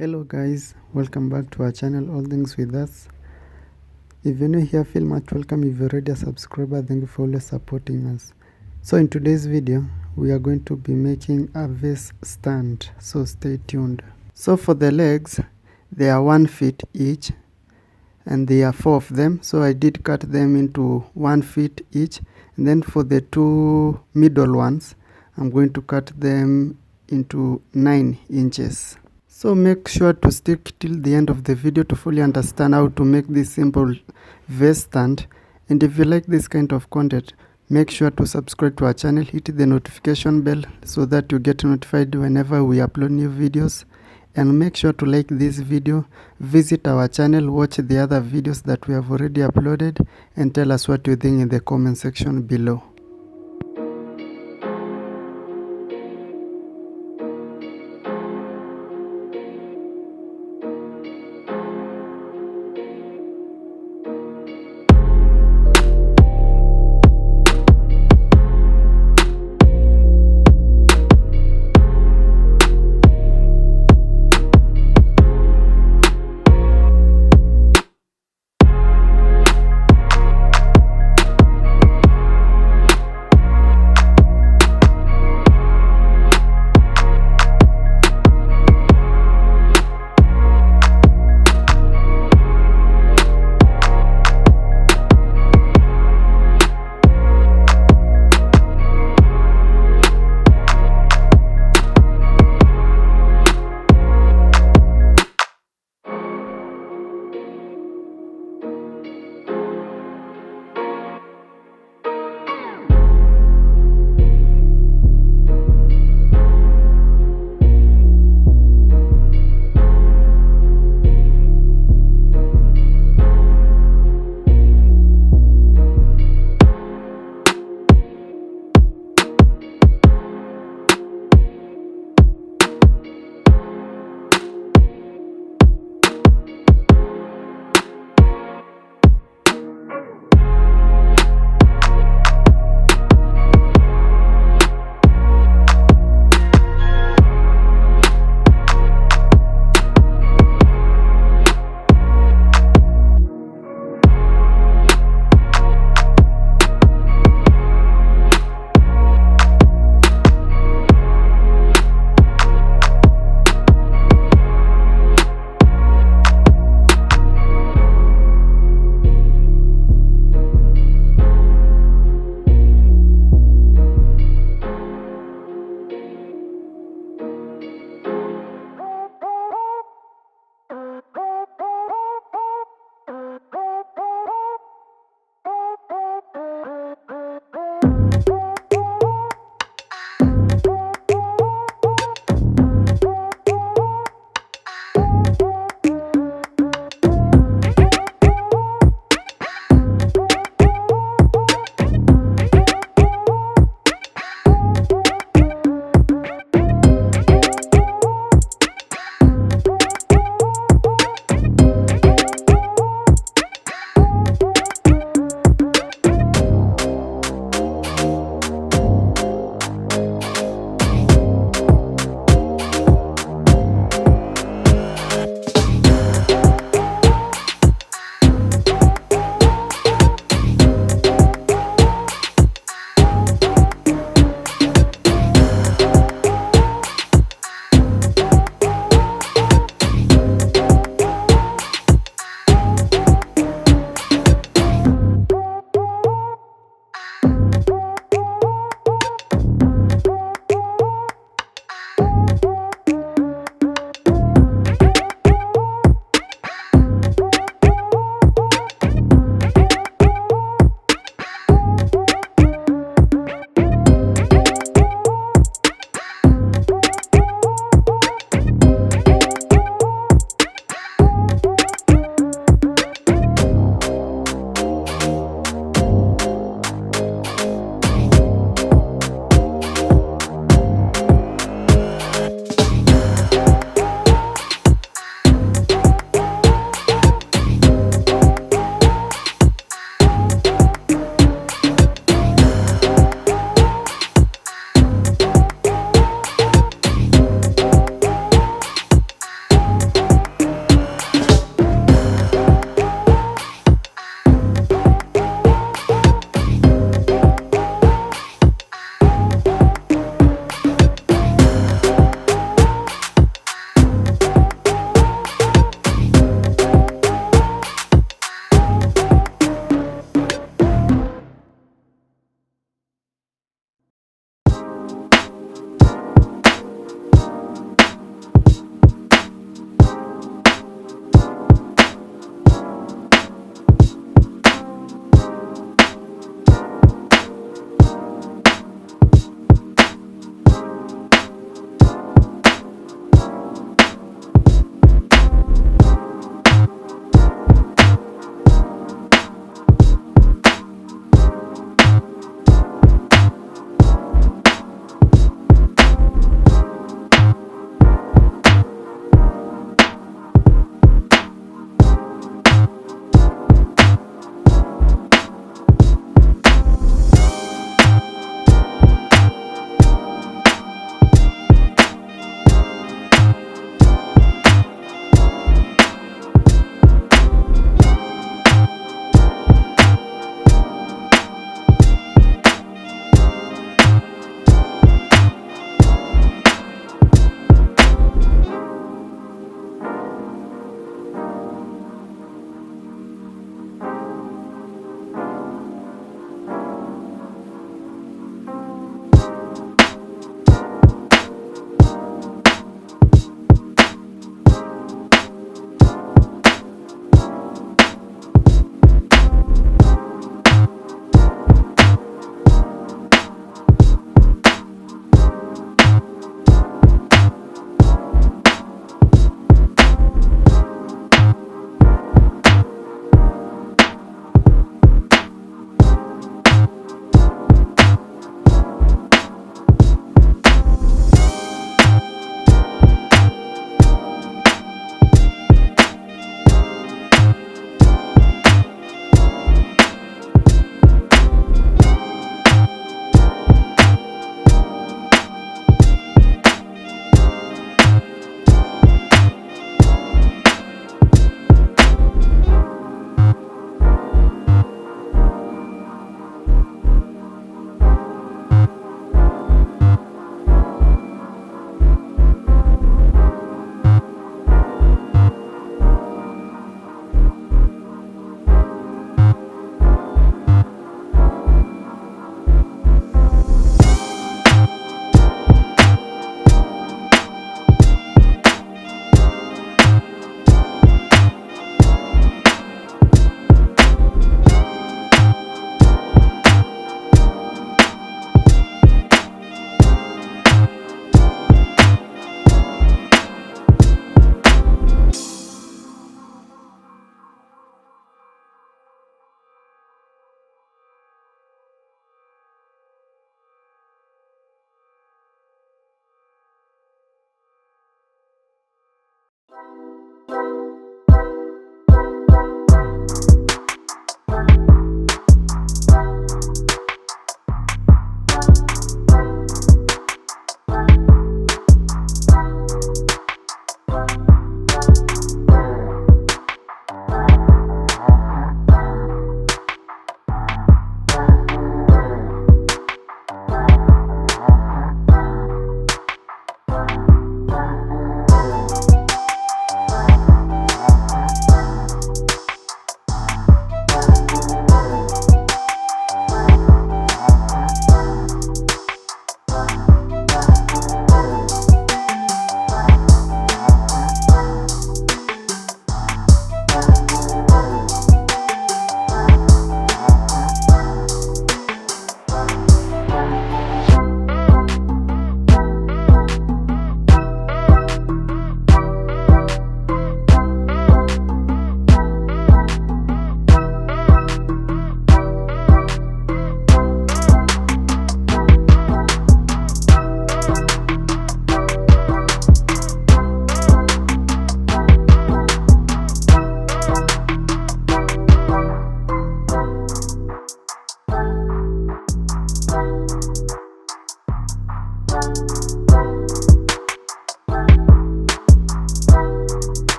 Hello guys, welcome back to our channel All Things With Us. If you're new here, feel much welcome. If you're already a subscriber, thank you for always supporting us. So in today's video, we are going to be making a vase stand, so stay tuned. So for the legs, they are 1 feet each and there are 4 of them, so I did cut them into 1 feet each. And then for the 2 middle ones, I'm going to cut them into 9 inches. So make sure to stick till the end of the video to fully understand how to make this simple vase stand. And if you like this kind of content, make sure to subscribe to our channel, hit the notification bell so that you get notified whenever we upload new videos. And make sure to like this video, visit our channel, watch the other videos that we have already uploaded, and tell us what you think in the comment section below.